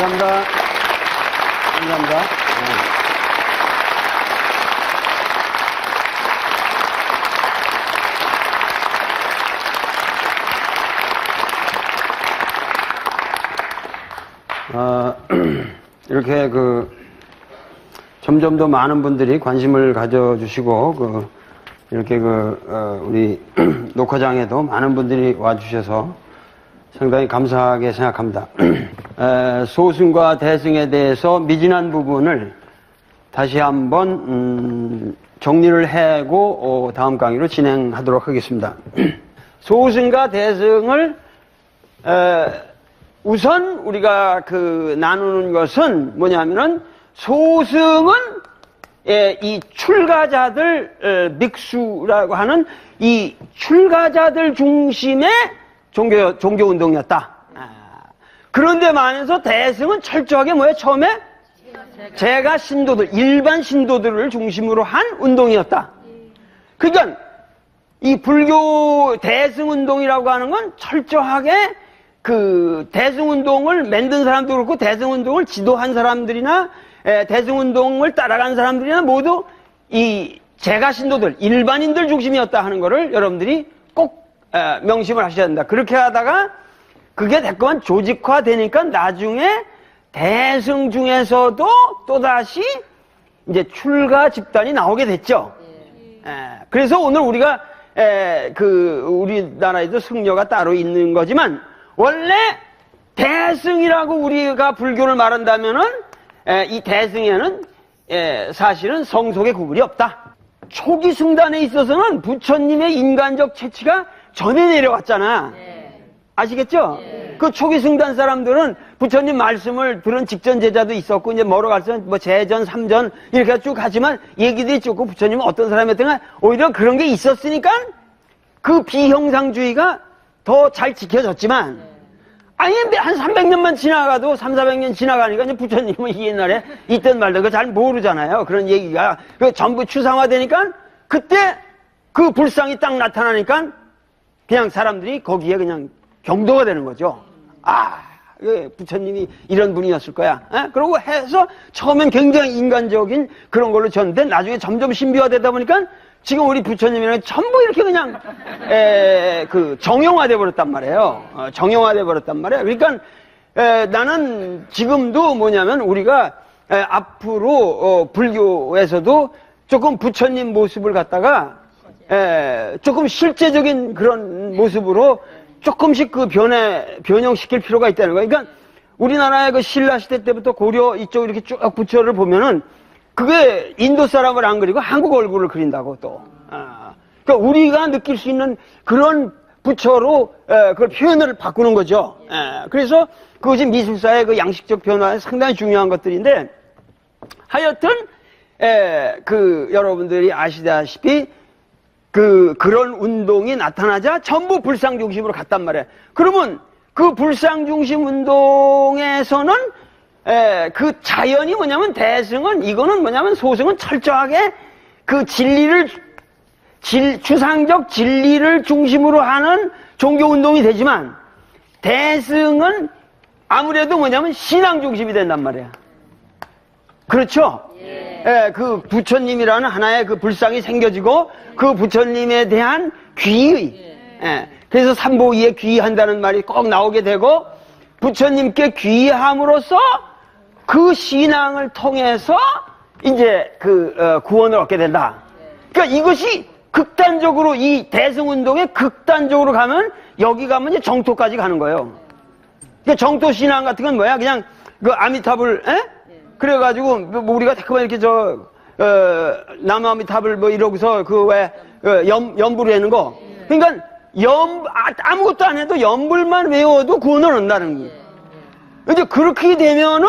감사합니다. 감사합니다. 이렇게 점점 더 많은 분들이 관심을 가져주시고, 이렇게 우리 녹화장에도 많은 분들이 와주셔서 상당히 감사하게 생각합니다. 소승과 대승에 대해서 미진한 부분을 다시 한번, 정리를 하고, 다음 강의로 진행하도록 하겠습니다. 소승과 대승을, 우선 우리가 나누는 것은 뭐냐면은 소승은 이 출가자들 믹수라고 하는 이 출가자들 중심의 종교 운동이었다. 그런데 만에서 대승은 철저하게 뭐예요? 처음에 제가 신도들, 일반 신도들을 중심으로 한 운동이었다. 그러니까 이 불교 대승 운동이라고 하는 건 철저하게 대승운동을 만든 사람도 그렇고, 대승운동을 지도한 사람들이나, 대승운동을 따라간 사람들이나 모두 이 제가 신도들, 일반인들 중심이었다 하는 거를 여러분들이 꼭, 명심을 하셔야 된다. 그렇게 하다가, 그게 됐건 조직화 되니까 나중에 대승 중에서도 또다시 이제 출가 집단이 나오게 됐죠. 그래서 오늘 우리가, 우리나라에도 승려가 따로 있는 거지만, 원래 대승이라고 우리가 불교를 말한다면은 이 대승에는 사실은 성속의 구분이 없다. 초기 승단에 있어서는 부처님의 인간적 체치가 전에 내려왔잖아. 아시겠죠? 그 초기 승단 사람들은 부처님 말씀을 들은 직전 제자도 있었고, 이제 멀어 갈수록 뭐 재전, 삼전 이렇게 쭉 하지만 얘기들이 쭉 부처님은 어떤 사람이었던가 오히려 그런 게 있었으니까 그 비형상주의가 더 잘 지켜졌지만, 아니, 한 300년만 지나가도, 300~400년 지나가니까, 이제 부처님은 이 옛날에 있던 말도 잘 모르잖아요. 그런 얘기가. 전부 추상화되니까, 그때 그 불상이 딱 나타나니까, 그냥 사람들이 거기에 그냥 경도가 되는 거죠. 부처님이 이런 분이었을 거야. 그러고 해서 처음엔 굉장히 인간적인 그런 걸로 졌는데, 나중에 점점 신비화되다 보니까, 지금 우리 부처님이랑 전부 이렇게 그냥 정형화돼 버렸단 말이에요. 정형화돼 버렸단 말이에요. 그러니까 나는 지금도 뭐냐면 우리가 앞으로 변교에서도 조금 부처님 모습을 갖다가 조금 실제적인 그런 모습으로 조금씩 변형시킬 필요가 있다는 거예요. 그러니까 우리나라의 신라 시대 때부터 고려 이쪽 이렇게 쭉 부처를 보면은 그게 인도 사람을 안 그리고 한국 얼굴을 그린다고 또. 그러니까 우리가 느낄 수 있는 그런 부처로 그걸 표현을 바꾸는 거죠. 그래서 그것이 미술사의 그 양식적 변화에 상당히 중요한 것들인데, 하여튼 여러분들이 아시다시피 그런 운동이 나타나자 전부 불상 중심으로 갔단 말이에요. 그러면 그 불상 중심 운동에서는 그 자연이 뭐냐면 대승은, 이거는 뭐냐면 소승은 철저하게 그 추상적 진리를 중심으로 하는 종교운동이 되지만, 대승은 아무래도 뭐냐면 신앙 중심이 된단 말이야. 그렇죠? 그 부처님이라는 하나의 그 불상이 생겨지고, 그 부처님에 대한 귀의, 그래서 삼보이에 귀의한다는 말이 꼭 나오게 되고, 부처님께 귀의함으로써 그 신앙을 통해서 이제 구원을 얻게 된다. 그러니까 이것이 극단적으로, 이 대승운동에 극단적으로 가면, 여기 가면 이제 정토까지 가는 거예요. 그러니까 정토 신앙 같은 건 뭐야? 그냥 아미타불, 그래가지고 우리가 자꾸만 이렇게 나무 아미타불 이러고서 연불을 하는 거. 그러니까 아무것도 안 해도 연불만 외워도 구원을 얻는다는 거예요. 이제 그렇게 되면은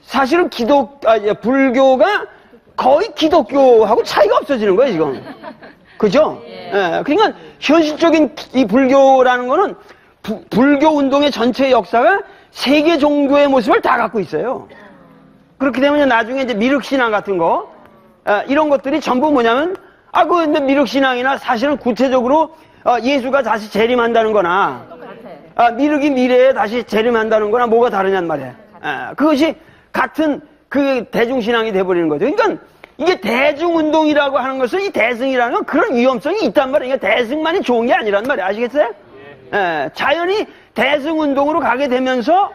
사실은 불교가 거의 기독교하고 차이가 없어지는 거예요, 지금. 그죠? 그러니까 현실적인 이 불교라는 거는 불교 운동의 전체 역사가 세계 종교의 모습을 다 갖고 있어요. 그렇게 되면 나중에 이제 미륵신앙 같은 거, 이런 것들이 전부 뭐냐면, 근데 미륵신앙이나 사실은 구체적으로 예수가 다시 재림한다는 거나, 미륵이 미래에 다시 재림한다는 거나 뭐가 다르냔 말이에요. 그것이 같은 그 대중신앙이 돼버리는 거죠. 그러니까 이게 대중운동이라고 하는 것은 이 대승이라는 건 그런 위험성이 있단 말이에요. 그러니까 대승만이 좋은 게 아니란 말이에요. 아시겠어요? 자연히 대승운동으로 가게 되면서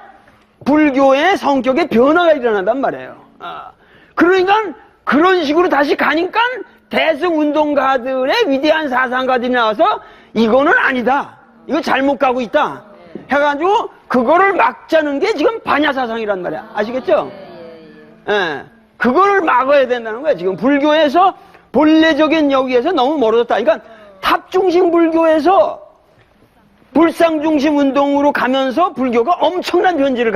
불교의 성격의 변화가 일어난단 말이에요. 그러니까 그런 식으로 다시 가니까 대승운동가들의 위대한 사상가들이 나와서 이거는 아니다. 이거 잘못 가고 있다. 해가지고 그거를 막자는 게 지금 반야사상이란 말이야. 아시겠죠? 그거를 막아야 된다는 거야. 지금 불교에서 본래적인 여기에서 너무 멀어졌다. 그러니까 탑중심 불교에서 불상중심 운동으로 가면서 불교가 엄청난 변질을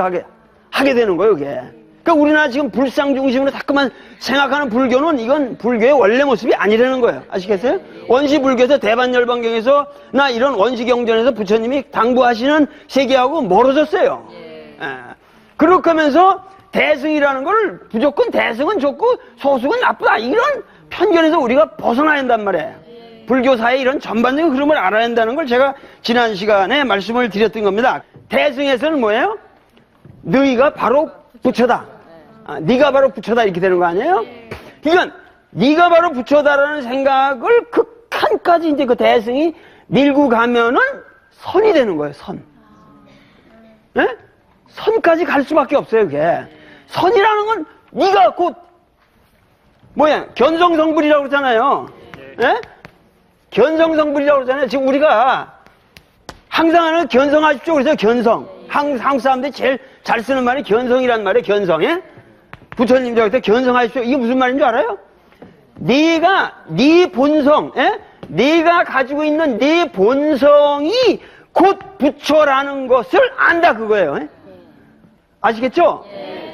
하게 되는 거예요, 이게. 그러니까 우리나라 지금 불상중심으로 자꾸만 생각하는 불교는 이건 불교의 원래 모습이 아니라는 거예요. 아시겠어요? 원시불교에서 대반열반경에서 나 이런 원시경전에서 부처님이 당부하시는 세계하고 멀어졌어요. 그렇게 하면서 대승이라는 걸 무조건 대승은 좋고 소승은 나쁘다. 이런 편견에서 우리가 벗어나야 한단 말이에요. 불교사의 이런 전반적인 흐름을 알아야 한다는 걸 제가 지난 시간에 말씀을 드렸던 겁니다. 대승에서는 뭐예요? 너희가 바로 부처다. 네가 바로 부처다 이렇게 되는 거 아니에요? 그러니까 네가 바로 부처다라는 생각을 극한까지 이제 그 대승이 밀고 가면은 선이 되는 거예요. 선. 선까지 갈 수밖에 없어요. 그게 선이라는 건 네가 곧 견성성불이라고 그러잖아요. 견성성불이라고 그러잖아요. 지금 우리가 항상 하는 견성하십시오. 그래서 견성. 한국 사람들이 제일 잘 쓰는 말이 견성이란 말이에요. 견성. 부처님 저한테 견성하십시오. 이게 무슨 말인 줄 알아요? 네가 네 본성, 네가 가지고 있는 네 본성이 곧 부처라는 것을 안다 그거예요. 아시겠죠?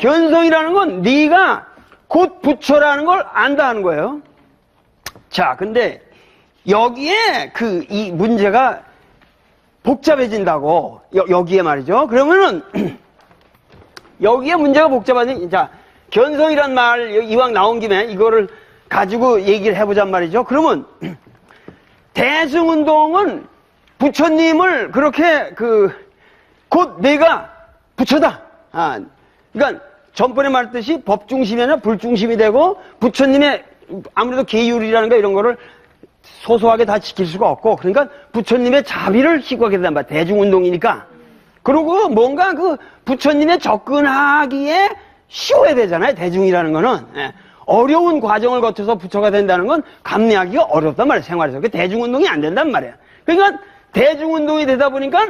견성이라는 건 네가 곧 부처라는 걸 안다 하는 거예요. 자, 근데 여기에 이 문제가 복잡해진다고 여기에 말이죠. 그러면은 여기에 문제가 복잡하니 자 견성이란 말 이왕 나온 김에 이거를 가지고 얘기를 해보잔 말이죠. 그러면 대승운동은 부처님을 그렇게 곧 내가 부처다. 그러니까 전번에 말했듯이 법중심이 아니라 불중심이 되고 부처님의 아무래도 계율이라는 거 이런 거를 소소하게 다 지킬 수가 없고 그러니까 부처님의 자비를 희구하게 된단 말이야. 대중운동이니까. 그리고 뭔가 부처님에 접근하기에 쉬워야 되잖아요. 대중이라는 거는. 어려운 과정을 거쳐서 부처가 된다는 건 감내하기가 어렵단 말이에요. 생활에서. 그 대중운동이 안 된단 말이에요. 그러니까 대중운동이 되다 보니까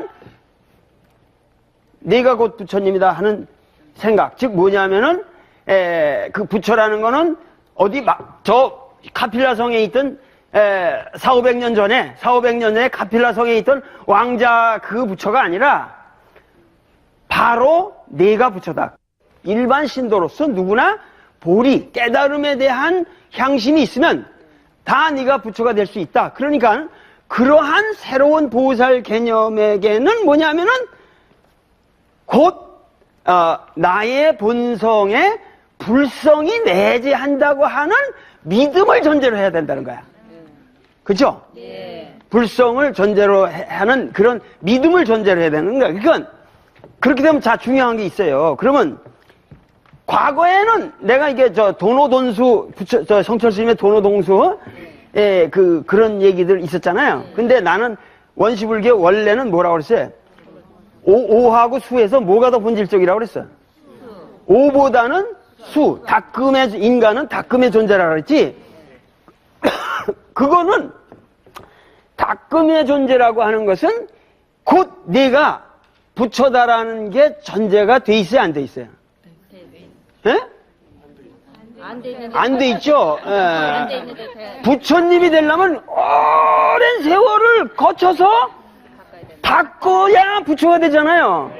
네가 곧 부처님이다 하는 생각. 즉 뭐냐면은 그 부처라는 거는 어디 저 카필라성에 있던 4,500년 전에 카필라성에 있던 왕자 그 부처가 아니라 바로 네가 부처다. 일반 신도로서 누구나 보리, 깨달음에 대한 향심이 있으면 다 네가 부처가 될 수 있다. 그러니까 그러한 새로운 보살 개념에게는 뭐냐면은 곧 나의 본성에 불성이 내재한다고 하는 믿음을 전제로 해야 된다는 거야. 그죠? 불성을 전제로 하는 그런 믿음을 전제로 해야 되는 거야. 그러니까 그렇게 되면 자 중요한 게 있어요. 그러면 과거에는 내가 이게 도노돈수 성철 스님의 도노동수 그런 얘기들 있었잖아요. 근데 나는 원시불교 원래는 뭐라고 그랬어요? 오하고 수에서 뭐가 더 본질적이라고 그랬어요? 오보다는 수, 인간은 닦음의 존재라고 그랬지. 그거는 닦음의 존재라고 하는 것은 곧 내가 부처다라는 게 전제가 돼 있어요, 안 돼 있어요? 안 돼 있죠. 부처님이 되려면 오랜 세월을 거쳐서 닦아야 부처가 되잖아요.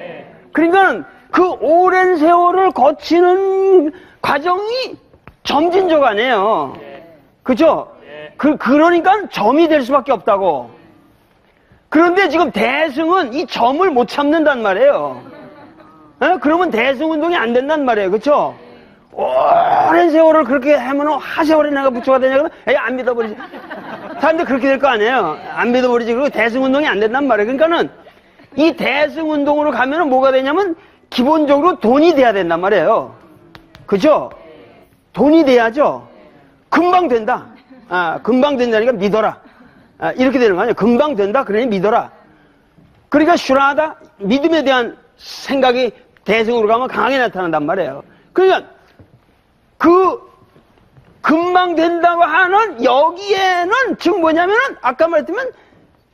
그러니까 그 오랜 세월을 거치는 과정이 점진적 아니에요. 그죠? 그러니까 점이 될 수밖에 없다고. 그런데 지금 대승은 이 점을 못 참는단 말이에요. 그러면 대승운동이 안 된단 말이에요. 그쵸? 오랜 세월을 그렇게 하면 하세월에 내가 부처가 되냐 그러면 에이 안 믿어버리지. 사람들 그렇게 될 거 아니에요. 안 믿어버리지. 그리고 대승운동이 안 된단 말이에요. 그러니까는 이 대승운동으로 가면은 뭐가 되냐면 기본적으로 돈이 돼야 된단 말이에요. 그죠? 돈이 돼야죠. 금방 된다. 금방 된다니까 믿어라. 이렇게 되는 거 아니에요. 금방 된다. 그러니 믿어라. 그러니까 슈라하다. 믿음에 대한 생각이 대승으로 가면 강하게 나타난단 말이에요. 그러니까 금방 된다고 하는 여기에는 지금 뭐냐면은 아까 말했지만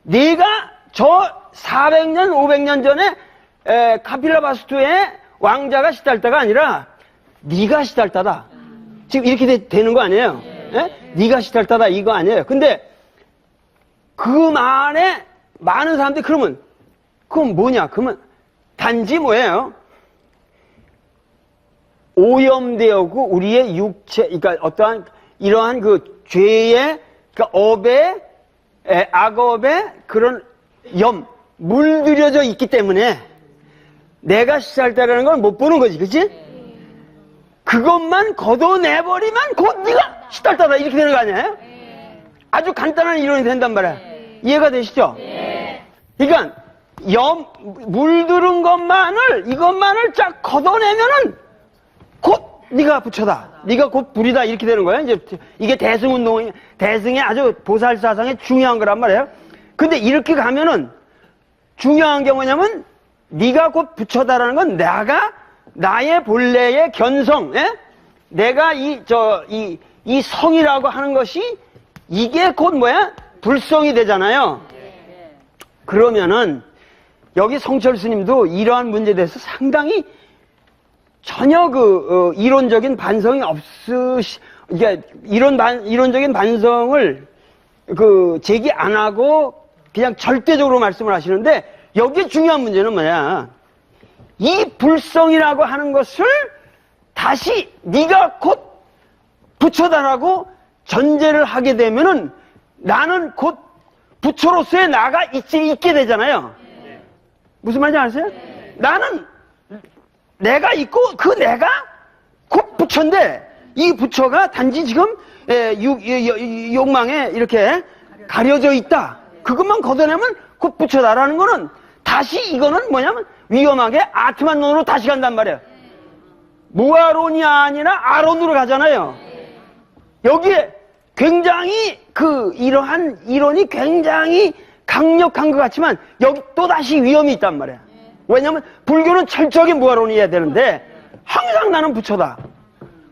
내가 저 400년, 500년 전에 카필라바스투의 왕자가 시달다가 아니라 네가 시달다다. 지금 이렇게 되는 거 아니에요? 네가 시달다다 이거 아니에요. 근데 그 말에 많은 사람들이 그러면 그건 뭐냐? 그러면 단지 뭐예요? 오염되었고 우리의 육체, 그러니까 어떠한 이러한 그 죄의, 그러니까 업의, 악업의 그런 물들여져 있기 때문에 내가 시달다라는 걸 못 보는 거지, 그치? 그것만 걷어내버리면 곧 네가 시달다다 이렇게 되는 거 아니에요? 아주 간단한 이론이 된단 말이야. 이해가 되시죠? 그러니까 물들은 이것만을 쫙 걷어내면은 곧 네가 부처다. 네가 곧 불이다. 이렇게 되는 거예요. 이제 이게 대승운동이, 대승의 아주 보살사상의 중요한 거란 말이에요. 근데 이렇게 가면은 중요한 게 뭐냐면 네가 곧 부처다라는 건 나의 본래의 견성, 내가 이 성이라고 하는 것이 이게 곧 뭐야? 불성이 되잖아요. 그러면은 여기 성철 스님도 이러한 문제에 대해서 상당히 전혀 이론적인 반성이 그러니까 이론적인 반성을 제기 안 하고 그냥 절대적으로 말씀을 하시는데 여기 중요한 문제는 뭐냐? 이 불성이라고 하는 것을 다시 네가 곧 부처다라고 전제를 하게 되면은 나는 곧 부처로서의 나가 있게 되잖아요. 무슨 말인지 아세요? 나는 내가 있고 그 내가 곧 부처인데 이 부처가 단지 지금 욕망에 이렇게 가려져 있다. 그것만 걷어내면 곧 부처다라는 거는 다시 이거는 뭐냐면 위험하게 아트만론으로 다시 간단 말이에요. 무아론이 아니라 아론으로 가잖아요. 여기에 굉장히 이러한 이론이 굉장히 강력한 것 같지만 여기 또 다시 위험이 있단 말이에요. 왜냐면 불교는 철저하게 무아론이어야 되는데 항상 나는 부처다.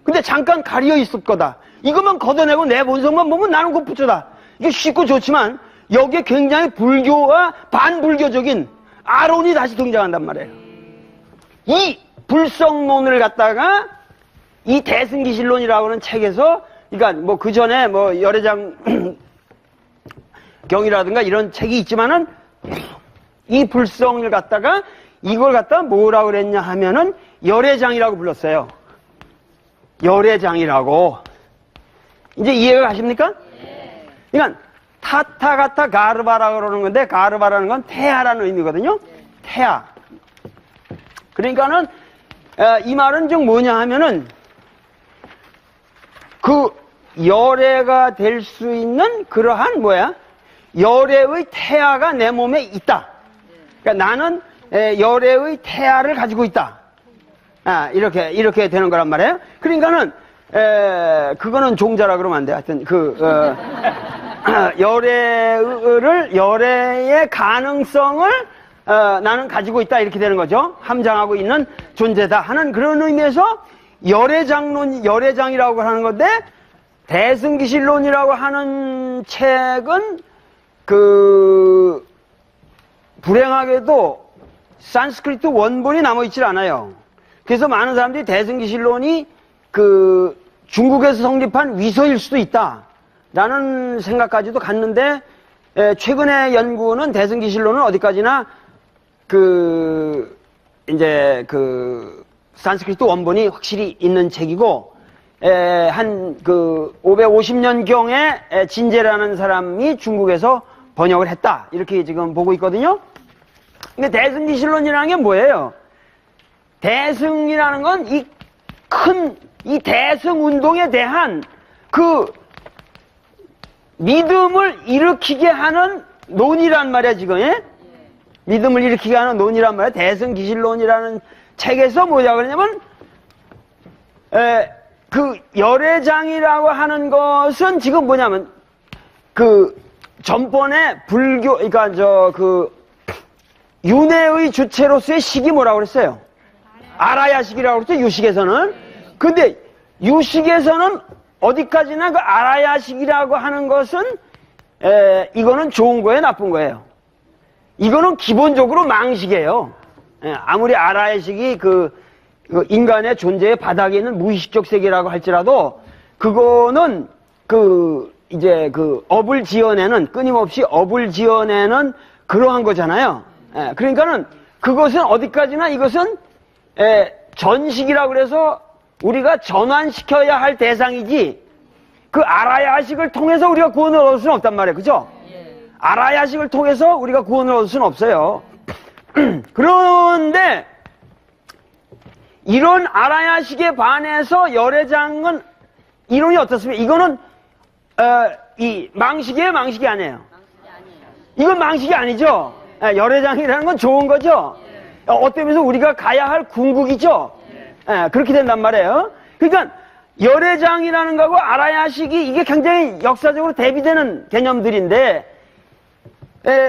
근데 잠깐 가려 있을 거다. 이것만 걷어내고 내 본성만 보면 나는 곧 부처다. 이게 쉽고 좋지만 여기에 굉장히 불교와 반불교적인 아론이 다시 등장한단 말이에요. 이 불성론을 갖다가 이 대승기실론이라고 하는 책에서, 그러니까 뭐 그 전에 뭐 열애장 경이라든가 이런 책이 있지만은 이 불성을 갖다가 이걸 갖다가 뭐라고 그랬냐 하면은 열애장이라고 불렀어요. 열애장이라고. 이제 이해가 가십니까? 그러니까 타타가타 가르바라고 그러는 건데 가르바라는 건 태아라는 의미거든요. 태아. 그러니까는 이 말은 좀 뭐냐 하면은 그 열애가 될 수 있는 그러한 열애의 태아가 내 몸에 있다. 그러니까 나는 열애의 태아를 가지고 있다. 이렇게 되는 거란 말이에요. 그러니까는 그거는 종자라 그러면 안 돼. 하여튼 열애의 가능성을 나는 가지고 있다 이렇게 되는 거죠. 함장하고 있는 존재다 하는 그런 의미에서 열애장이라고 하는 건데 대승기실론이라고 하는 책은 불행하게도 산스크리트 원본이 남아있질 않아요. 그래서 많은 사람들이 대승기실론이 중국에서 성립한 위서일 수도 있다 라는 생각까지도 갔는데 최근의 연구는 대승기실론은 어디까지나 이제 산스크리트 원본이 확실히 있는 책이고 한 550년경에 진제라는 사람이 중국에서 번역을 했다 이렇게 지금 보고 있거든요. 근데 대승기실론이라는 게 뭐예요? 대승이라는 건 이 대승 운동에 대한 믿음을 일으키게 하는 논이란 말이야 지금. 믿음을 일으키게 하는 논이란 말이야. 대승기실론이라는 책에서 뭐냐 그러냐면 그 열애장이라고 하는 것은 지금 뭐냐면 그 전번에 불교 그러니까 윤회의 주체로서의 식이 뭐라고 그랬어요? 아라야식이라고 그랬죠, 유식에서는. 근데 유식에서는 어디까지나 그 아라야식이라고 하는 것은 이거는 좋은 거예요, 나쁜 거예요? 이거는 기본적으로 망식이에요. 아무리 아라야식이 그 인간의 존재의 바닥에 있는 무의식적 세계라고 할지라도 그거는 이제 업을 지어내는, 끊임없이 업을 지어내는 그러한 거잖아요. 그러니까는 그것은 어디까지나 이것은 전식이라고 그래서 우리가 전환시켜야 할 대상이지 그 아라야식을 통해서 우리가 구원을 얻을 수는 없단 말이에요. 그죠? 아라야식을 통해서 우리가 구원을 얻을 수는 없어요. 그런데 이런 아라야식에 반해서 열애장은 이론이 어떻습니까? 이거는 이 망식이에요, 망식이 아니에요? 이건 망식이 아니죠. 열애장이라는 건 좋은 거죠. 어떤 면에서 우리가 가야 할 궁극이죠. 그렇게 된단 말이에요. 그러니까 열애장이라는 거하고 아라야식이 이게 굉장히 역사적으로 대비되는 개념들인데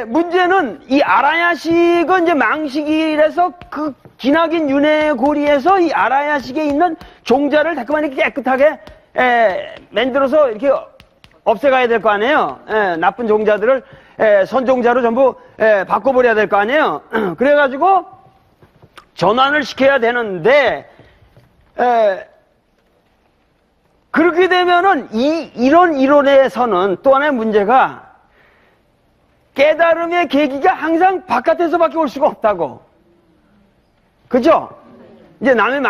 문제는 이 아라야식은 이제 망식이라서 그 기나긴 윤회 고리에서 이 아라야식에 있는 종자를 자꾸만 이렇게 깨끗하게 만들어서 이렇게 없애가야 될 거 아니에요. 나쁜 종자들을 선종자로 전부 바꿔버려야 될 거 아니에요. 그래가지고 전환을 시켜야 되는데 그렇게 되면은 이런 이론에서는 또 하나의 문제가 깨달음의 계기가 항상 바깥에서밖에 올 수가 없다고. 그죠? 이제 남의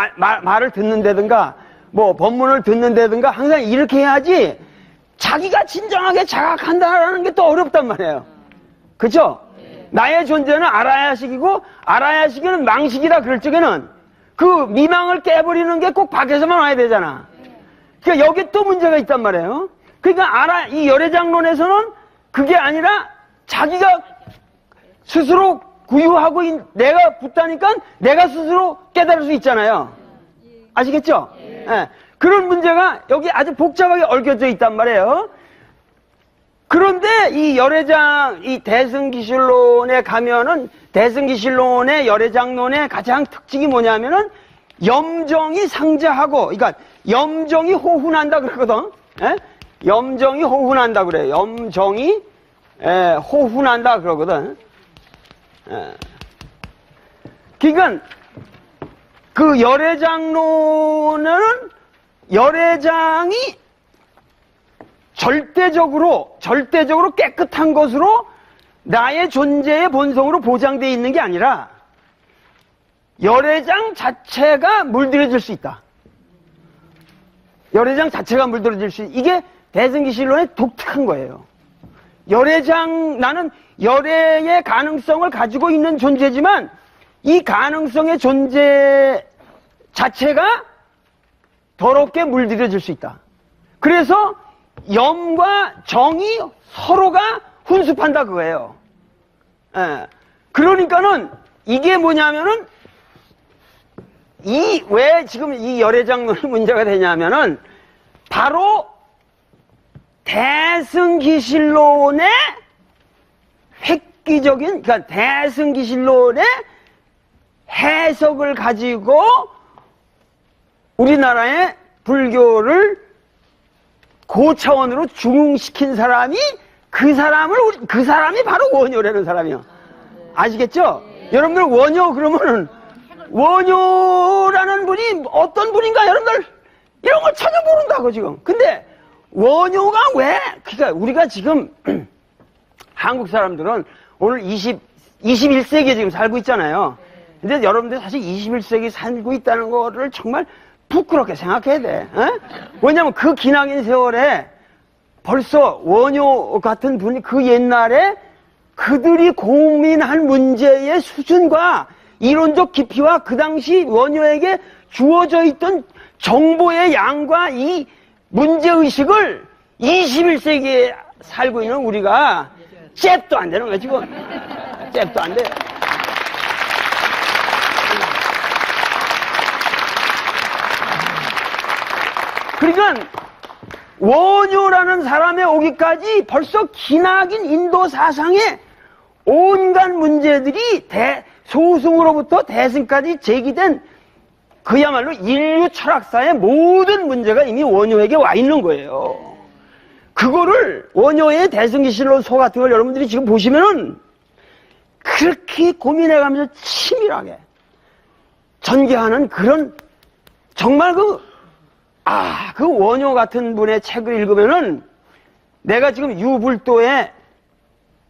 말을 듣는다든가 뭐 법문을 듣는다든가 항상 이렇게 해야지 자기가 진정하게 자각한다라는 게 또 어렵단 말이에요. 그죠? 나의 존재는 아라야식이고 아라야식은 망식이다 그럴 적에는 그 미망을 깨버리는 게 꼭 밖에서만 와야 되잖아. 그러니까 여기 또 문제가 있단 말이에요. 그러니까 이 열애장론에서는 그게 아니라 자기가 스스로 구유하고 내가 붙다니까 내가 스스로 깨달을 수 있잖아요. 아시겠죠? 그런 문제가 여기 아주 복잡하게 얽혀져 있단 말이에요. 그런데 이 열애장, 이 대승기실론에 가면은 대승기실론의 열애장론의 가장 특징이 뭐냐면은 염정이 상자하고, 그러니까 염정이 호훈한다 그러거든. 염정이 호훈한다 그래요. 염정이 호훈한다 그러거든. 그러니까 그 열애장론은 열애장이 절대적으로 깨끗한 것으로 나의 존재의 본성으로 보장되어 있는 게 아니라 열애장 자체가 물들여질 수 있다. 열애장 자체가 물들여질 수 있다. 이게 대승기실론의 독특한 거예요. 나는 열애의 가능성을 가지고 있는 존재지만 이 가능성의 존재 자체가 더럽게 물들여질 수 있다. 그래서 염과 정이 서로가 훈습한다 그거예요. 그러니까는 이게 뭐냐면은 왜 지금 이 열애장론이 문제가 되냐면은 바로 대승기실론의 획기적인, 그러니까 대승기실론의 해석을 가지고 우리나라의 불교를 고차원으로 중흥시킨 사람이 그 사람이 바로 원효라는 사람이요. 아시겠죠? 여러분들 원효 그러면은 원효라는 분이 어떤 분인가 여러분들 이런 걸 찾아보는다고 지금. 근데 원효가 왜? 그러니까 우리가 지금 한국 사람들은 오늘 21세기에 지금 살고 있잖아요. 근데 여러분들 사실 21세기 살고 있다는 거를 정말 부끄럽게 생각해야 돼. 왜냐면 그 기나긴 세월에 벌써 원효 같은 분이 그 옛날에 그들이 고민한 문제의 수준과 이론적 깊이와 그 당시 원효에게 주어져 있던 정보의 양과 이 문제의식을 21세기에 살고 있는 우리가 잽도 안 되는 거야, 지금. 잽도 안 돼. 그러니까 원효라는 사람의 오기까지 벌써 기나긴 인도 사상에 온갖 문제들이 소승으로부터 대승까지 제기된 그야말로 인류 철학사의 모든 문제가 이미 원효에게 와 있는 거예요. 그거를 원효의 대승기실론서 같은 걸 여러분들이 지금 보시면은 그렇게 고민해가면서 치밀하게 전개하는 그런 정말 그 원효 같은 분의 책을 읽으면은 내가 지금 유불도에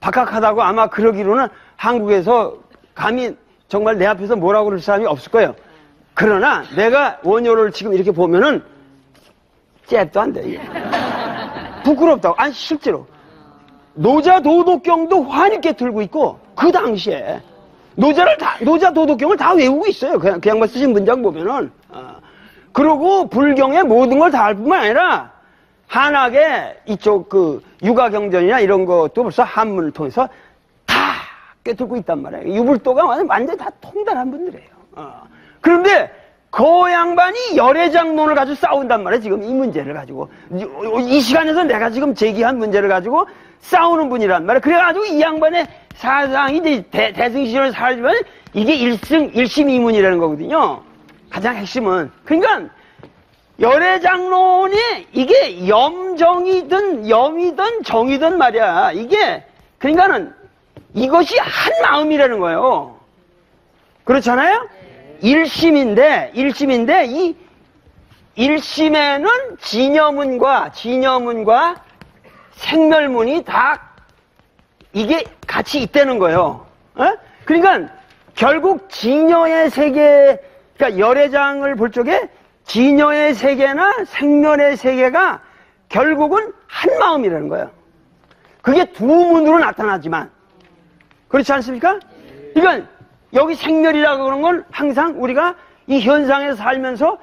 박학하다고 아마 그러기로는 한국에서 감히 정말 내 앞에서 뭐라고 그럴 사람이 없을 거예요. 그러나 내가 원효를 지금 이렇게 보면은 잽도 안 돼. 부끄럽다고. 아니 실제로 노자 도덕경도 환있게 들고 있고 그 당시에 노자 도덕경을 다 외우고 있어요. 그 양반 쓰신 문장 보면은. 그리고 불경의 모든 걸 다 할 뿐만 아니라 한학의 이쪽 그 육아경전이나 이런 것도 벌써 한문을 통해서 다 꿰뚫고 있단 말이에요. 유불도가 완전히 다 통달한 분들이에요. 그런데 그 양반이 열애장론을 가지고 싸운단 말이에요. 지금 이 문제를 가지고 이 시간에서 내가 지금 제기한 문제를 가지고 싸우는 분이란 말이에요. 그래가지고 이 양반의 사상이 이제 대승시절을 살지만 이게 일심이문이라는 거거든요. 가장 핵심은. 그러니까 열애장론이 이게 염정이든 염이든 정이든 말이야. 이게 그러니까는 이것이 한 마음이라는 거예요. 그렇잖아요? 일심인데 이 일심에는 진여문과 생멸문이 다 이게 같이 있다는 거예요. 그러니까 결국 진여의 세계, 그러니까 열애장을 볼 적에 진여의 세계나 생멸의 세계가 결국은 한 마음이라는 거예요. 그게 두 문으로 나타나지만 그렇지 않습니까? 그러니까 여기 생멸이라고 그러는 건 항상 우리가 이 현상에서 살면서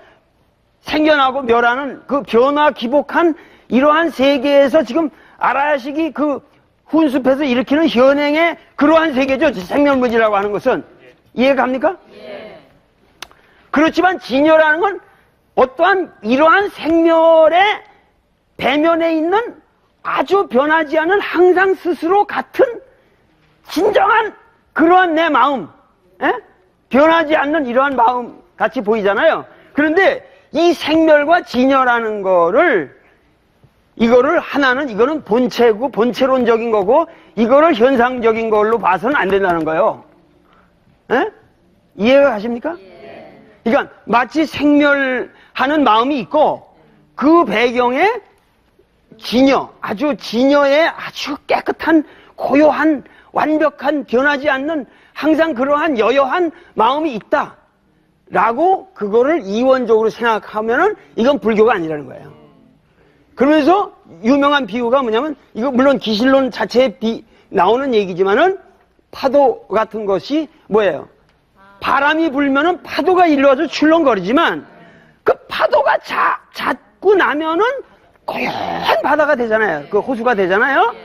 생겨나고 멸하는 그 변화 기복한 이러한 세계에서 지금 아라야식이 그 훈습해서 일으키는 현행의 그러한 세계죠. 생멸문이라고 하는 것은. 이해가 갑니까? 예. 그렇지만 진여라는 건 어떠한 이러한 생멸의 배면에 있는 아주 변하지 않은 항상 스스로 같은 진정한 그러한 내 마음, 변하지 않는 이러한 마음 같이 보이잖아요. 그런데 이 생멸과 진여라는 이거를 하나는 이거는 본체고 본체론적인 거고 이거를 현상적인 걸로 봐서는 안 된다는 거예요. 이해가 가십니까? 그러니까 마치 생멸하는 마음이 있고 그 배경에 아주 진여의 아주 깨끗한 고요한 완벽한 변하지 않는 항상 그러한 여여한 마음이 있다라고 그거를 이원적으로 생각하면은 이건 불교가 아니라는 거예요. 그러면서 유명한 비유가 뭐냐면 이거 물론 기실론 자체에 나오는 얘기지만은 파도 같은 것이 뭐예요? 바람이 불면은 파도가 일로 와서 출렁거리지만 그 파도가 잦고 나면은 고요한 바다가 되잖아요. 그 호수가 되잖아요.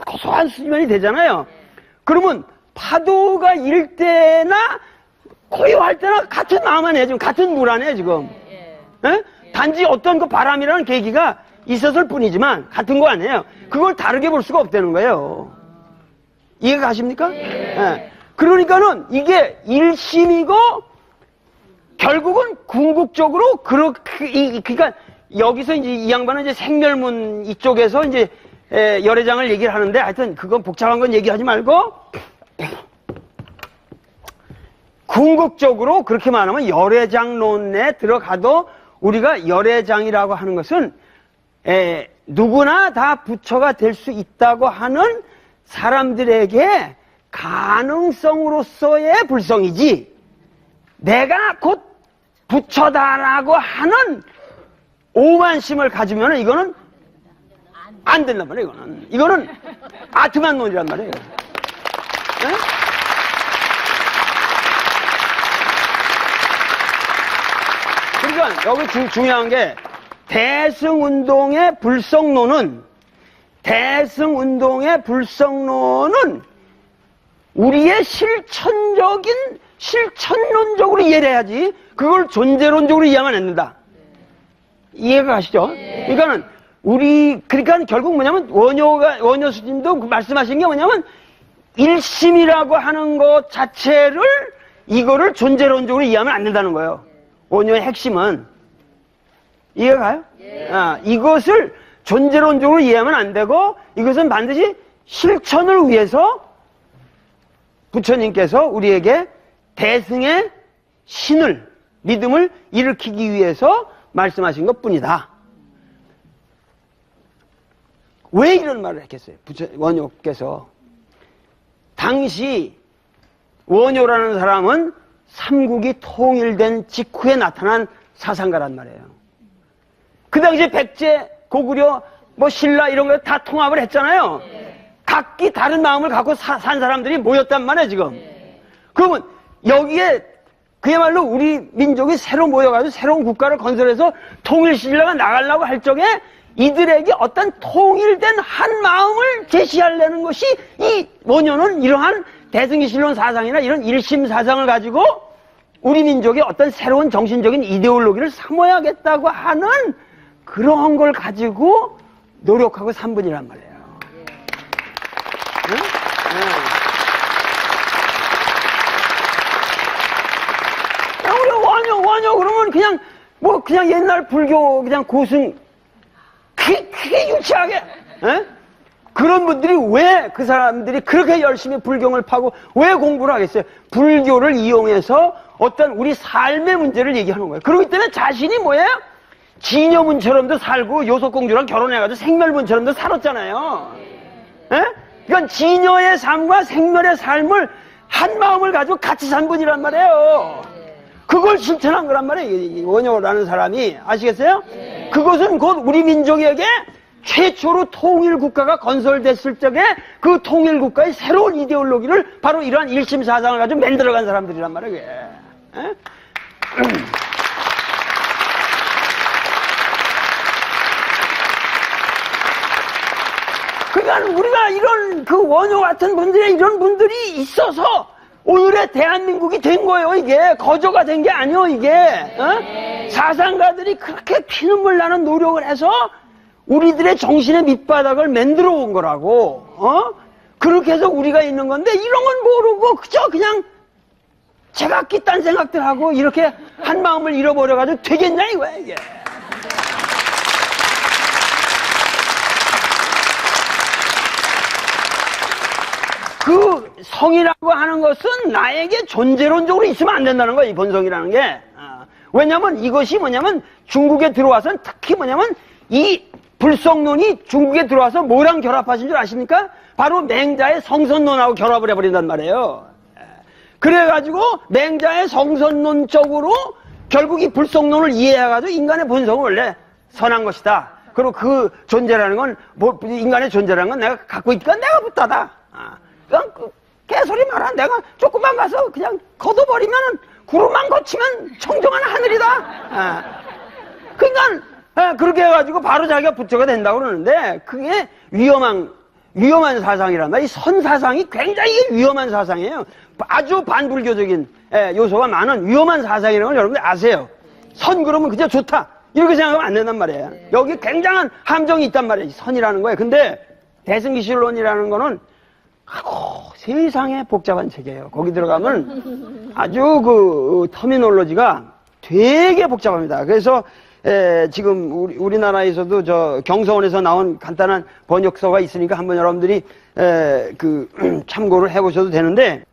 고소한 수면이 되잖아요. 그러면 파도가 일 때나 고요할 때나 같은 마음 안에 지금 같은 물 안에 지금. 단지 어떤 그 바람이라는 계기가 있었을 뿐이지만 같은 거 아니에요. 그걸 다르게 볼 수가 없다는 거예요. 이해가 가십니까? 그러니까는 이게 일심이고 결국은 궁극적으로 그러니까 여기서 이제 이 양반은 이제 생멸문 이쪽에서 이제 열애장을 얘기를 하는데 하여튼 그건 복잡한 건 얘기하지 말고 궁극적으로 그렇게 말하면 열애장론에 들어가도 우리가 열애장이라고 하는 것은 누구나 다 부처가 될 수 있다고 하는 사람들에게 가능성으로서의 불성이지 내가 곧 부처다라고 하는 오만심을 가지면 이거는 안 된단 말이에요. 이거는 아트만론이란 말이에요. 그러니까 여기 중요한 게 대승운동의 불성론은 우리의 실천론적으로 이해를 해야지 그걸 존재론적으로 이해하면 안 된다. 이해가 가시죠? 그러니까는 그러니까 결국 뭐냐면 원효 스님도 말씀하신 게 뭐냐면 일심이라고 하는 것 자체를 이거를 존재론적으로 이해하면 안 된다는 거예요. 원효의 핵심은 이해가 가요? 이것을 존재론적으로 이해하면 안 되고 이것은 반드시 실천을 위해서 부처님께서 우리에게 대승의 신을 믿음을 일으키기 위해서 말씀하신 것뿐이다. 왜 이런 말을 했겠어요? 원효께서 당시 원효라는 사람은 삼국이 통일된 직후에 나타난 사상가란 말이에요. 그 당시 백제, 고구려, 신라 이런 거 다 통합을 했잖아요. 각기 다른 마음을 갖고 산 사람들이 모였단 말이에요, 지금. 그러면 여기에 그야말로 우리 민족이 새로 모여가지고 새로운 국가를 건설해서 통일신라가 나가려고 할 적에 이들에게 어떤 통일된 한 마음을 제시하려는 것이 이 원효는 이러한 대승기신론 사상이나 이런 일심 사상을 가지고 우리 민족의 어떤 새로운 정신적인 이데올로기를 삼아야겠다고 하는 그런 걸 가지고 노력하고 산 분이란 말이에요. 응? 우리 원효 그러면 그냥 옛날 불교 그냥 고승 크게 유치하게 그런 분들이 왜 그 사람들이 그렇게 열심히 불경을 파고 왜 공부를 하겠어요? 불교를 이용해서 어떤 우리 삶의 문제를 얘기하는 거예요. 그렇기 때문에 자신이 뭐예요? 진여문처럼도 살고 요속공주랑 결혼해가지고 생멸문처럼도 살았잖아요. 그러니까 진여의 삶과 생멸의 삶을 한 마음을 가지고 같이 산 분이란 말이에요. 그걸 실천한 거란 말이에요. 이 원효라는 사람이. 아시겠어요? 그것은 곧 우리 민족에게 최초로 통일국가가 건설됐을 적에 그 통일국가의 새로운 이데올로기를 바로 이러한 일심사상을 가지고 만들어간 사람들이란 말이에요. 그러니까 우리가 이런 그 원효 같은 분들의 이런 분들이 있어서 오늘의 대한민국이 된 거예요. 이게 거저가 된 게 아니에요. 이게 사상가들이 그렇게 피눈물 나는 노력을 해서 우리들의 정신의 밑바닥을 만들어 온 거라고. 그렇게 해서 우리가 있는 건데 이런 건 모르고 그냥 제각기 딴 생각들 하고 이렇게 한 마음을 잃어버려가지고 되겠냐 이거야 이게. 그 성이라고 하는 것은 나에게 존재론적으로 있으면 안 된다는 거야, 이 본성이라는 게. 왜냐면 이것이 뭐냐면 중국에 들어와서는 특히 뭐냐면 이 불성론이 중국에 들어와서 뭐랑 결합하신 줄 아십니까? 바로 맹자의 성선론하고 결합을 해버린단 말이에요. 그래가지고 맹자의 성선론 쪽으로 결국 이 불성론을 이해해가지고 인간의 본성은 원래 선한 것이다. 그리고 그 존재라는 건, 인간의 존재라는 건 내가 갖고 있으니까 내가 붙다다. 그냥 개소리 말아. 내가 조금만 가서 그냥 걷어버리면은 구름만 거치면 청정한 하늘이다. 그러니까 그렇게 해가지고 바로 자기가 부처가 된다고 그러는데 그게 위험한 사상이란 말이야. 이 선사상이 굉장히 위험한 사상이에요. 아주 반불교적인 요소가 많은 위험한 사상이라는 걸 여러분들 아세요. 선 그러면 그냥 좋다 이렇게 생각하면 안 된단 말이에요. 여기 굉장한 함정이 있단 말이에요. 선이라는 거예요. 근데 대승기실론이라는 거는 세상에 복잡한 책이에요. 거기 들어가면 아주 그 터미놀로지가 되게 복잡합니다. 그래서 지금 우리나라에서도 저 경서원에서 나온 간단한 번역서가 있으니까 한번 여러분들이 참고를 해보셔도 되는데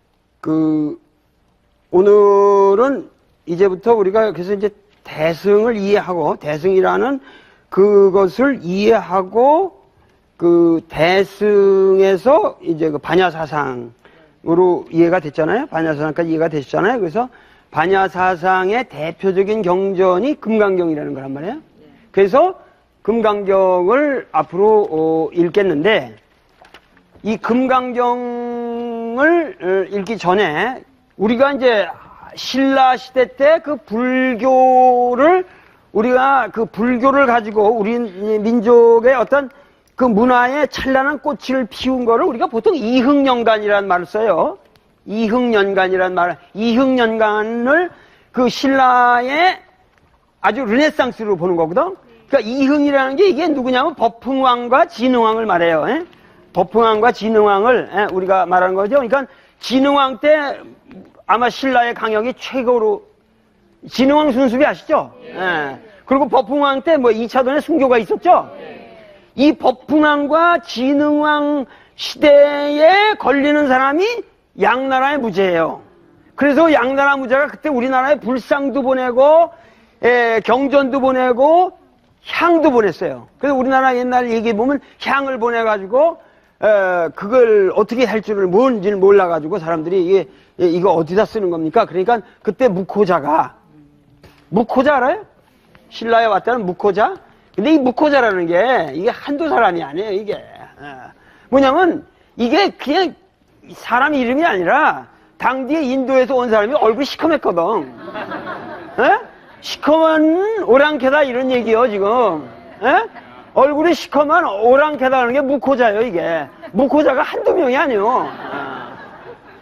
오늘은 이제부터 우리가 그래서 이제 대승을 이해하고 대승이라는 그것을 이해하고 대승에서 이제 반야사상으로 이해가 됐잖아요. 반야사상까지 이해가 되셨잖아요. 그래서 반야사상의 대표적인 경전이 금강경이라는 거란 말이에요. 그래서 금강경을 앞으로 읽겠는데 이 금강경을 읽기 전에 우리가 이제 신라 시대 때 그 불교를 우리가 그 불교를 가지고 우리 민족의 어떤 그 문화에 찬란한 꽃을 피운 거를 우리가 보통 이흥연간이라는 말을 써요. 이흥연간을 그 신라의 아주 르네상스로 보는 거거든. 그러니까 이흥이라는 게 이게 누구냐면 법흥왕과 진흥왕을 말해요. 예? 법흥왕과 진흥왕을 우리가 말하는 거죠. 그러니까 진흥왕 때 아마 신라의 강력이 최고로 진흥왕 순수비 아시죠? 예. 그리고 법흥왕 때 뭐 2차전에 순교가 있었죠? 이 법흥왕과 진흥왕 시대에 걸리는 사람이 양나라의 무제예요. 그래서 양나라 무제가 그때 우리나라에 불상도 보내고 경전도 보내고 향도 보냈어요. 그래서 우리나라 옛날 얘기해 보면 향을 보내가지고 그걸 어떻게 할 줄을 뭔지를 몰라가지고 사람들이 이거 어디다 쓰는 겁니까? 그러니까 그때 묵호자가 묵호자 알아요? 신라에 왔다는 묵호자? 근데 이 묵호자라는 게 이게 한두 사람이 아니에요. 이게 뭐냐면 이게 그냥 사람 이름이 아니라 당시에 인도에서 온 사람이 얼굴이 시커맸거든. 에? 시커먼 오랑캐다 이런 얘기요 지금. 에? 얼굴이 시커먼 오랑캐다라는 게 묵호자예요. 이게 묵호자가 한두 명이 아니요.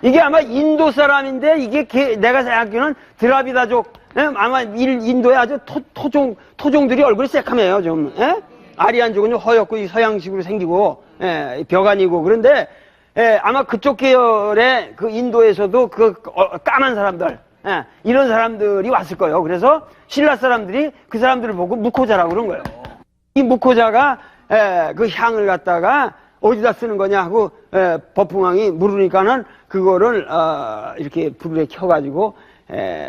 이게 아마 인도 사람인데 이게 내가 생각하기에는 드라비다족 아마 인도의 아주 토종들이 얼굴이 새카매요 좀. 아리안족은 좀 허옇고 서양식으로 생기고 벽안이고 그런데 아마 그쪽 계열의 그 인도에서도 그 까만 사람들 이런 사람들이 왔을 거예요. 그래서 신라 사람들이 그 사람들을 보고 묵호자라고 그런 거예요. 이 묵호자가 그 향을 갖다가 어디다 쓰는 거냐 하고 법흥왕이 물으니까는 그거를 이렇게 불에 켜가지고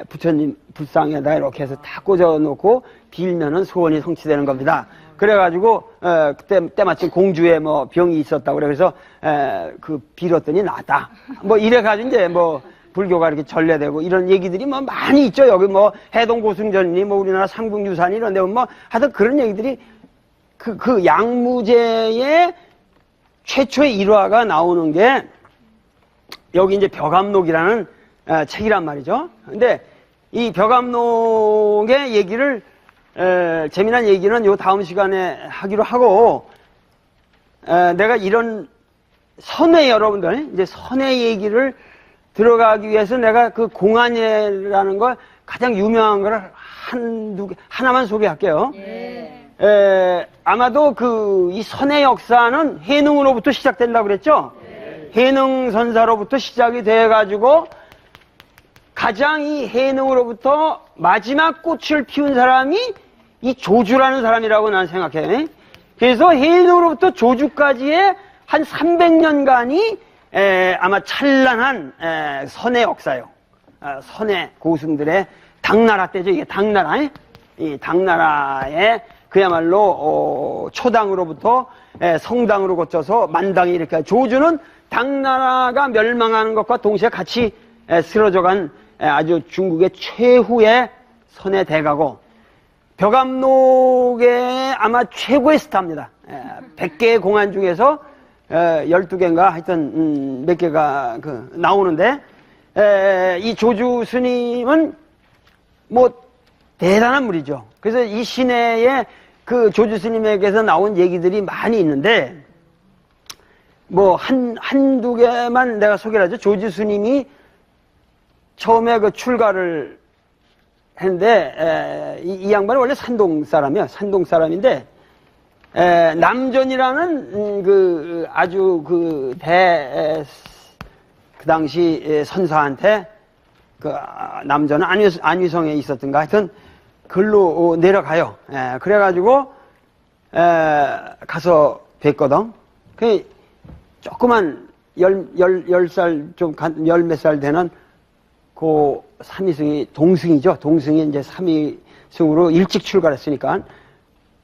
부처님 불상에다 이렇게 해서 다 꽂아놓고 빌면은 소원이 성취되는 겁니다. 그래가지고 그때 때마침 공주에 뭐 병이 있었다고 그래서 그 빌었더니 나았다. 뭐 이래가지고 이제 뭐 불교가 이렇게 전래되고 이런 얘기들이 뭐 많이 있죠. 여기 뭐 해동고승전이니 뭐 우리나라 삼국유산 이런 데 뭐 하여튼 그런 얘기들이 그 양무제의 최초의 일화가 나오는 게 여기 이제 벽암록이라는 책이란 말이죠. 근데 이 벽암록의 얘기를 재미난 얘기는 요 다음 시간에 하기로 하고 내가 이런 선회 여러분들 이제 선회 얘기를 들어가기 위해서 내가 그 공안회라는 걸 가장 유명한 걸 하나만 소개할게요. 아마도 이 선회 역사는 해능으로부터 시작된다고 그랬죠? 해능선사로부터 시작이 돼가지고 가장 이 해능으로부터 마지막 꽃을 피운 사람이 이 조주라는 사람이라고 난 생각해. 그래서 해능으로부터 조주까지의 한 300년간이 아마 찬란한 선의 역사요. 선의 고승들의 당나라 때죠. 이게 당나라. 이 당나라의 그야말로 초당으로부터 성당으로 거쳐서 만당이 이렇게 조주는 당나라가 멸망하는 것과 동시에 같이 쓰러져간 아주 중국의 최후의 선의 대가고 벽암록의 아마 최고의 스타입니다. 100개의 공안 중에서 12개인가 하여튼 몇 개가 나오는데 이 조주 스님은 뭐 대단한 분이죠. 그래서 이 시내에 그 조주 스님에게서 나온 얘기들이 많이 있는데 뭐 한두 개만 내가 소개를 하죠. 조주 스님이 처음에 그 출가를 했는데 이 양반은 원래 산동 사람이야. 산동 사람인데 남전이라는 그 아주 그 당시 선사한테 그 남전은 안위성에 있었던가 하여튼 글로 내려가요. 그래가지고 가서 뵀거든. 그 조그만 열 살 좀 열 몇 살 되는 그 삼위승이 동승이죠. 동승이 이제 삼위승으로 일찍 출가했으니까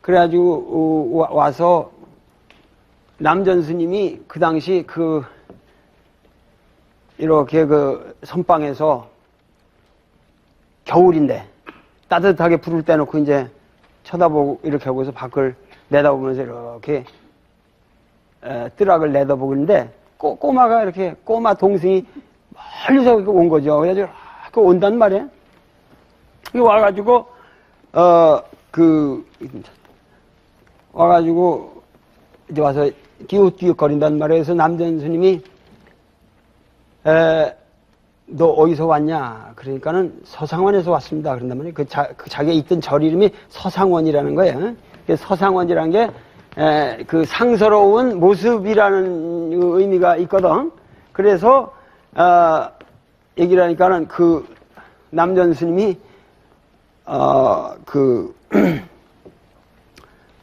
그래가지고 와서 남전 스님이 그 당시 이렇게 선방에서 겨울인데 따뜻하게 불을 떼놓고 이제 쳐다보고 이렇게 하고서 밖을 내다보면서 이렇게 뜨락을 내다보고 있는데 꼬마가 이렇게 꼬마 동생이 멀리서 온 거죠. 그래가지고 온단 말이에요. 와가지고 와가지고 이제 와서 기웃기웃거린단 말이에요. 그래서 남전 스님이 너 어디서 왔냐? 그러니까는 서상원에서 왔습니다. 그런단 말이에요. 자기가 있던 절 이름이 서상원이라는 거예요. 서상원이라는 게 그 상스러운 모습이라는 의미가 있거든. 그래서 얘기를 하니까는 그 남전 스님이 그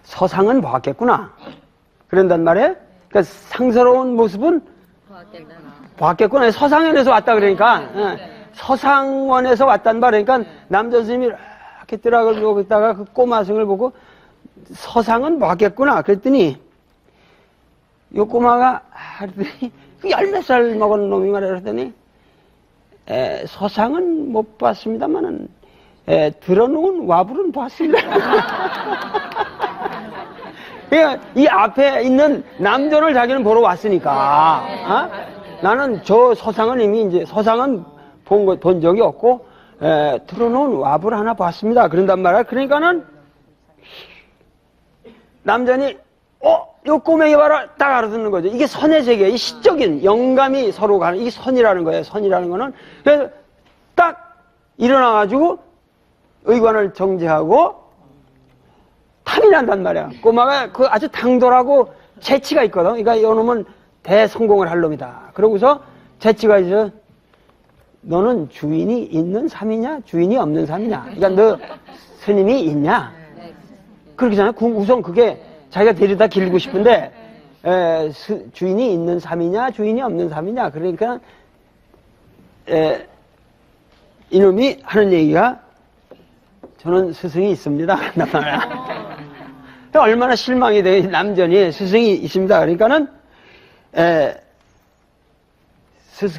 서상은 보았겠구나 그런단 말이에요. 그러니까 상스러운 모습은 보았겠구나. 서상원에서 왔다 그러니까 서상원에서 왔단 말이에요. 그러니까 남전 스님이 이렇게 들어가고 있다가 그 꼬마승을 보고 서상은 보았겠구나 그랬더니 요 꼬마가 그랬더니 그 10몇 먹은 놈이 말이야. 그랬더니 서상은 못 봤습니다만은 들어놓은 와불은 봤습니다. 그러니까 이 앞에 있는 남전을 자기는 보러 왔으니까 나는 저 서상은 이미 이제 서상은 본 적이 없고 들어놓은 와불 하나 봤습니다. 그런단 말이야. 그러니까는 남전이 요 꼬맹이 봐라 딱 알아듣는 거죠. 이게 선의 세계, 이 시적인 영감이 서로 가는 이게 선이라는 거예요. 선이라는 거는 그래서 딱 일어나가지고 의관을 정지하고 탐이 난단 말이야. 꼬마가 그 아주 당돌하고 재치가 있거든. 그러니까 이놈은 대성공을 할 놈이다. 그러고서 재치가 있어. 너는 주인이 있는 삶이냐 주인이 없는 삶이냐. 그러니까 너 스님이 있냐. 그렇게잖아요. 우선 그게 자기가 데려다 기르고 싶은데 주인이 있는 삶이냐 주인이 없는 삶이냐. 그러니까 이놈이 하는 얘기가 저는 스승이 있습니다. 얼마나 실망이 돼. 남전이 스승이 있습니다. 그러니까는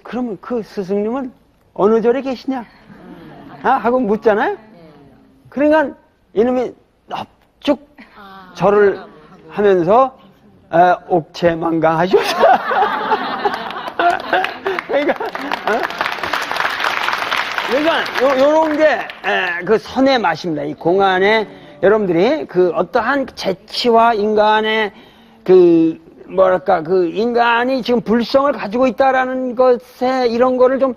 그러면 그 스승님은 어느 절에 계시냐 하고 묻잖아요. 그러니까 이놈이 넙죽 절을 하면서 옥체망강하셔서 그러니까 요런 게 그 선의 맛입니다. 이 공안에 여러분들이 그 어떠한 재치와 인간의 그 뭐랄까 그 인간이 지금 불성을 가지고 있다라는 것에 이런 거를 좀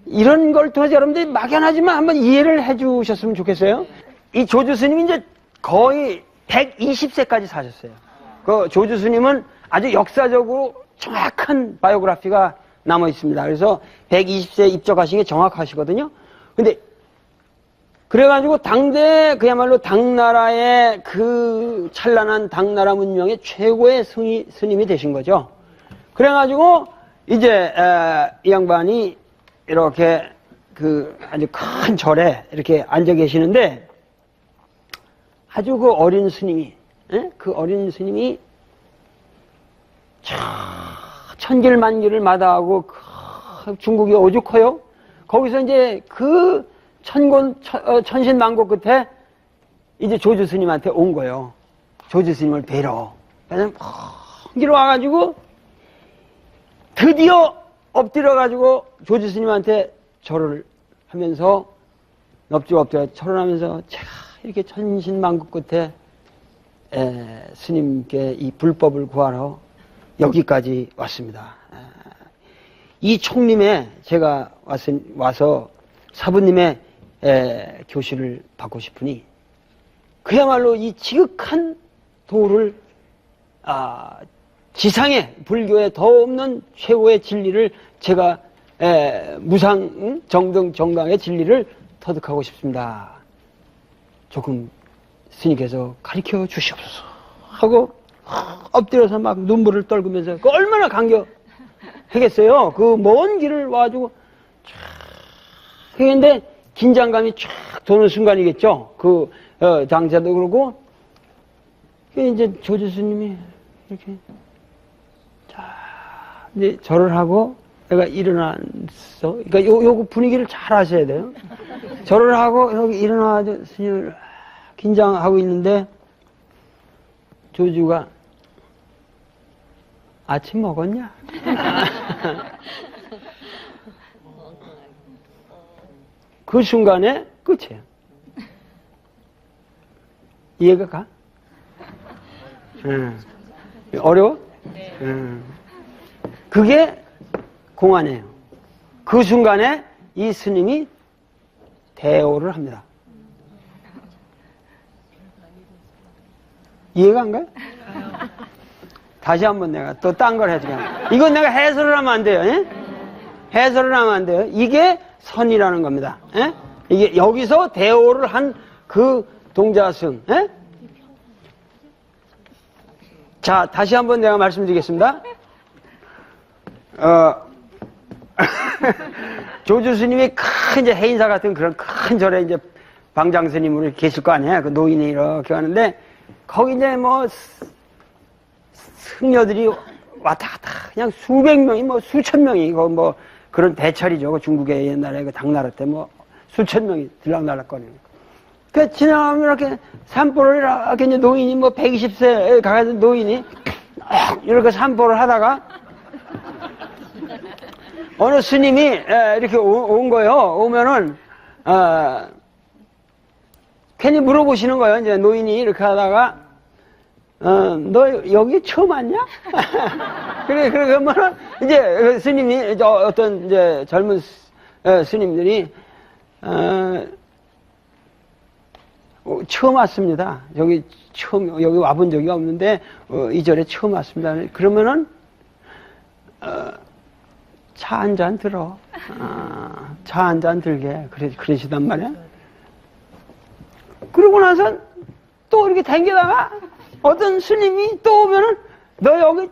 이런 걸 통해서 여러분들이 막연하지만 한번 이해를 해 주셨으면 좋겠어요. 이 조주 스님이 이제 거의 120세까지 사셨어요. 그 조주 스님은 아주 역사적으로 정확한 바이오그래피가 남아 있습니다. 그래서 120세 입적하신 게 정확하시거든요. 근데 그래가지고 당대 그야말로 당나라의 그 찬란한 당나라 문명의 최고의 스님이 되신 거죠. 그래가지고 이제 이 양반이 이렇게 그 아주 큰 절에 이렇게 앉아 계시는데 아주 그 어린 스님이 그 어린 스님이 천길만길을 마다하고 중국이 오죽 커요. 거기서 이제 그 천신만고 끝에 이제 조주 스님한테 온 거예요. 조주 스님을 뵈러. 그래서 길로 와가지고 드디어 엎드려가지고 조주 스님한테 절을 하면서 넙죽 엎드려 절을 하면서 제가 이렇게 천신만고 끝에 스님께 이 불법을 구하러 여기까지 왔습니다. 이 총림에 제가 와서 사부님의 교실을 받고 싶으니 그야말로 이 지극한 도를 지상에 불교에 더 없는 최고의 진리를 제가 무상 정등 정강의 진리를 터득하고 싶습니다. 조금 스님께서 가르쳐 주시옵소서 하고 엎드려서 막 눈물을 떨구면서 그 얼마나 감격하겠어요. 그 먼 길을 와가지고 쫙 했는데 긴장감이 쫙 도는 순간이겠죠. 그 장자도 그러고 이제 조주 스님이 이렇게 자 이제 절을 하고 내가 일어났어. 그러니까 요 분위기를 잘 아셔야 돼요. 절을 하고 여기 일어나가지고 스님을 긴장하고 있는데 조주가 아침 먹었냐? 그 순간에 끝이에요. 이해가 가? 어려워? 그게 공안이에요. 그 순간에 이 스님이 대오를 합니다. 이해가 안 가요? 다시 한번 내가 또 딴 걸 해주게. 이건 내가 해설을 하면 안 돼요. 예? 해설을 하면 안 돼요. 이게 선이라는 겁니다. 예? 이게 여기서 대오를 한 그 동자승. 예? 자, 다시 한번 내가 말씀드리겠습니다. 조주 스님이 큰 이제 해인사 같은 그런 큰 절에 이제 방장 스님으로 계실 거 아니에요. 그 노인이 이렇게 하는데 거기 이제 뭐 승려들이 왔다 갔다 그냥 수백 명이 뭐 수천 명이 이거 뭐 그런 대철이죠. 중국의 옛날에 그 당나라 때 뭐 수천 명이 들락날락거리는. 그 지나가면 이렇게 산보를 이렇게 이제 노인이 뭐 120세에 가가지고 노인이 이렇게 산보를 하다가 어느 스님이 이렇게 온 거예요. 오면은 괜히 물어보시는 거예요. 이제 노인이 이렇게 하다가 너 여기 처음 왔냐? 그래 그러면은 이제 그 스님이 어떤 이제 젊은 스님들이 처음 왔습니다. 여기 와본 적이 없는데 이 절에 처음 왔습니다. 그러면은 차 한 잔 들어. 차 한 잔 들게. 그러시단 말이야. 그러고 나서 또 이렇게 댕기다가 어떤 스님이 또 오면은 너 여기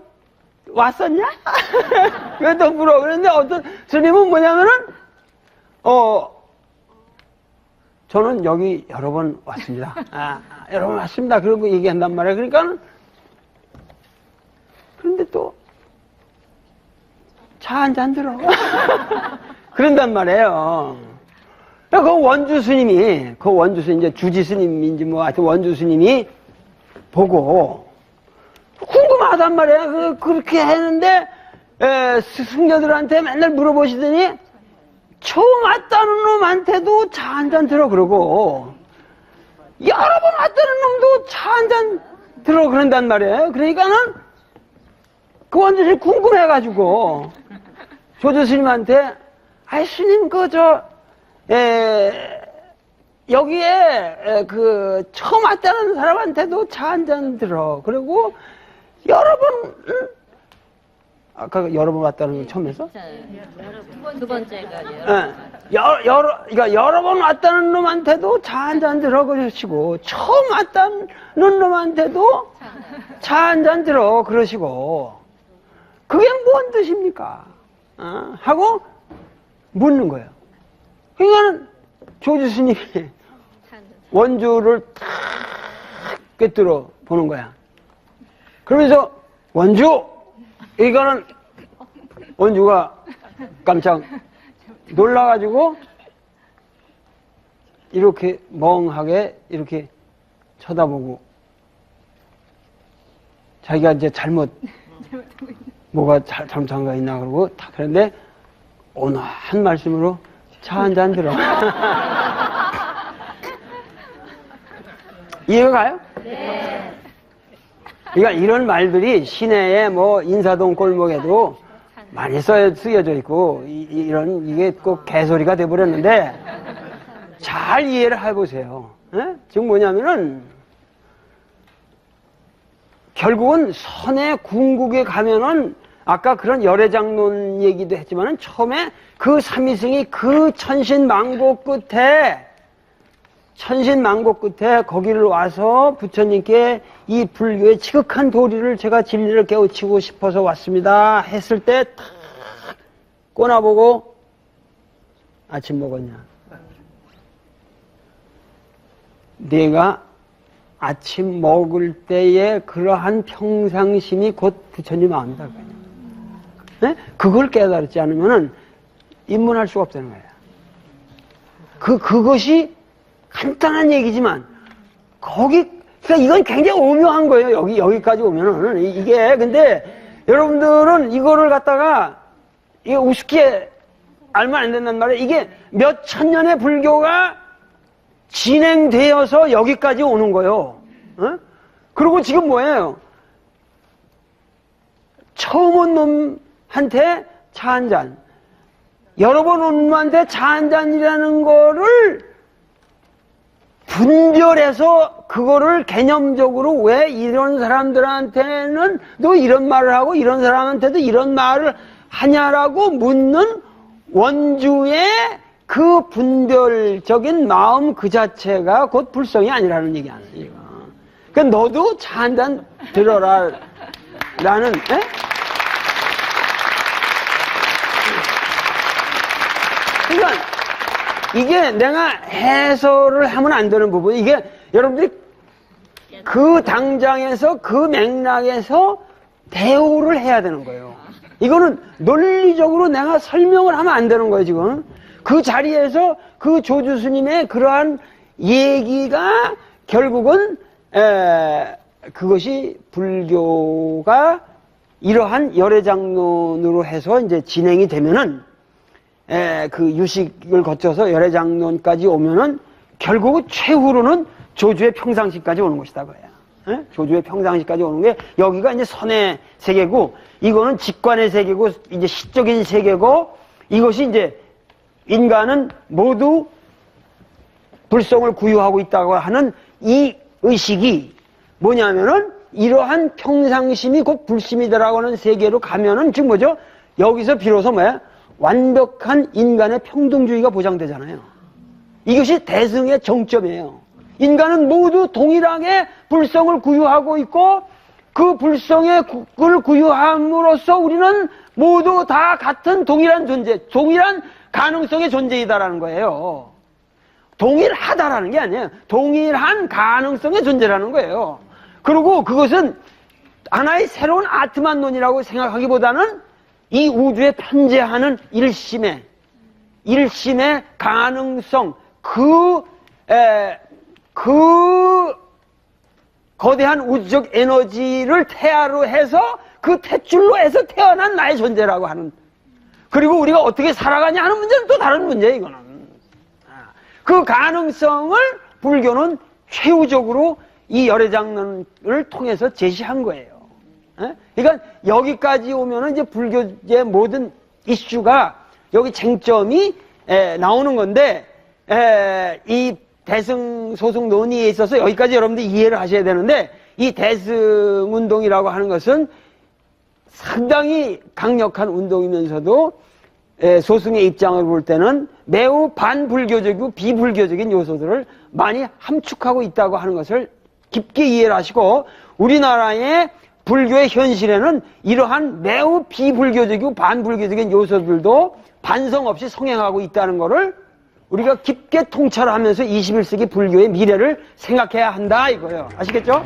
왔었냐? 왜 또 물어. 그런데 어떤 스님은 뭐냐면은 저는 여기 여러 번 왔습니다. 여러 번 왔습니다. 그러고 얘기한단 말이야. 그러니까 그런데 또 차 한 잔 들어. 그런단 말이에요. 그 원주 스님이, 이제 주지 스님인지 뭐 하여튼 원주 스님이 보고 궁금하단 말이에요. 그렇게 했는데 승려들한테 맨날 물어보시더니 처음 왔다는 놈한테도 차 한 잔 들어 그러고 여러 번 왔다는 놈도 차 한 잔 들어 그런단 말이에요. 그러니까는 그 원주 스님이 궁금해가지고 조주 스님한테 아이 스님 여기에 처음 왔다는 사람한테도 차 한 잔 들어. 그리고 여러 번 아까 여러 번 왔다는 건 처음 했어? 두 번째가 그러니까 여러 번 왔다는 놈한테도 차 한 잔 들어 그러시고 처음 왔다는 놈한테도 차 한 잔 들어 그러시고 그게 뭔 뜻입니까? 하고 묻는 거예요. 그러니까는 조주 스님이 원주를 탁 꿰뚫어 보는 거야. 그러면서 원주! 이거는 원주가 깜짝 놀라가지고 이렇게 멍하게 이렇게 쳐다보고 자기가 이제 뭐가 잘못한 거 있나 그러고 탁 그런데 온화한 말씀으로 차 한 잔 들어. 이해가 가요? 네. 그러니까 이런 말들이 시내에 뭐 인사동 골목에도 많이 쓰여져 있고 이게 꼭 개소리가 돼버렸는데 잘 이해를 해보세요. 에? 지금 뭐냐면은 결국은 선의 궁극에 가면은 아까 그런 열애장론 얘기도 했지만은 처음에 그 삼위승이 그 천신망고 끝에 거기를 와서 부처님께 이 불교의 지극한 도리를 제가 진리를 깨우치고 싶어서 왔습니다 했을 때 탁 꼬나보고 아침 먹었냐? 내가 아침 먹을 때에 그러한 평상심이 곧 부처님 마음이다. 네? 그걸 깨달지 않으면은 입문할 수가 없다는 거예요. 그것이 간단한 얘기지만 그러니까 이건 굉장히 오묘한 거예요. 여기까지 오면은 이게 근데 여러분들은 이거를 갖다가 이게 우습게 알면 안 된단 말이에요. 이게 몇 천 년의 불교가 진행되어서 여기까지 오는 거예요. 어? 그리고 지금 뭐예요? 처음 온 놈한테 차 한 잔, 여러 번 온 놈한테 차 한 잔이라는 거를 분별해서 그거를 개념적으로 왜 이런 사람들한테는 너 이런 말을 하고 이런 사람한테도 이런 말을 하냐라고 묻는 원주의 그 분별적인 마음 그 자체가 곧 불성이 아니라는 얘기 아니에요. 그러니까 너도 차 한 잔 들어라 라는 그러니까 이게 내가 해설을 하면 안 되는 부분. 이게 여러분들이 그 당장에서 그 맥락에서 대우를 해야 되는 거예요. 이거는 논리적으로 내가 설명을 하면 안 되는 거예요, 지금. 그 자리에서 그 조주스님의 그러한 얘기가 결국은 그것이 불교가 이러한 열애장론으로 해서 이제 진행이 되면은 그 유식을 거쳐서 열애장론까지 오면은 결국은 최후로는 조주의 평상시까지 오는 것이다 그야. 조주의 평상시까지 오는 게 여기가 이제 선의 세계고 이거는 직관의 세계고 이제 시적인 세계고 이것이 이제 인간은 모두 불성을 구유하고 있다고 하는 이 의식이 뭐냐면은 이러한 평상심이 곧 불심이다라고 하는 세계로 가면은 지금 뭐죠? 여기서 비로소 뭐야? 완벽한 인간의 평등주의가 보장되잖아요. 이것이 대승의 정점이에요. 인간은 모두 동일하게 불성을 구유하고 있고 그 불성을 구유함으로써 우리는 모두 다 같은 동일한 존재, 동일한 가능성의 존재이다라는 거예요. 동일하다라는 게 아니에요. 동일한 가능성의 존재라는 거예요. 그리고 그것은 하나의 새로운 아트만론이라고 생각하기보다는 이 우주에 편재하는 일심의 가능성, 그 거대한 우주적 에너지를 태아로 해서 그 탯줄로 해서 태어난 나의 존재라고 하는, 그리고 우리가 어떻게 살아가냐 하는 문제는 또 다른 문제예요, 이거는. 그 가능성을 불교는 최후적으로 이 열애장론을 통해서 제시한 거예요. 그러니까 여기까지 오면은 이제 불교의 모든 이슈가 여기 쟁점이 나오는 건데, 이 대승 소승 논의에 있어서 여기까지 여러분들이 이해를 하셔야 되는데, 이 대승 운동이라고 하는 것은 상당히 강력한 운동이면서도 소승의 입장을 볼 때는 매우 반불교적이고 비불교적인 요소들을 많이 함축하고 있다고 하는 것을 깊게 이해를 하시고, 우리나라의 불교의 현실에는 이러한 매우 비불교적이고 반불교적인 요소들도 반성 없이 성행하고 있다는 것을 우리가 깊게 통찰하면서 21세기 불교의 미래를 생각해야 한다 이거예요. 아시겠죠?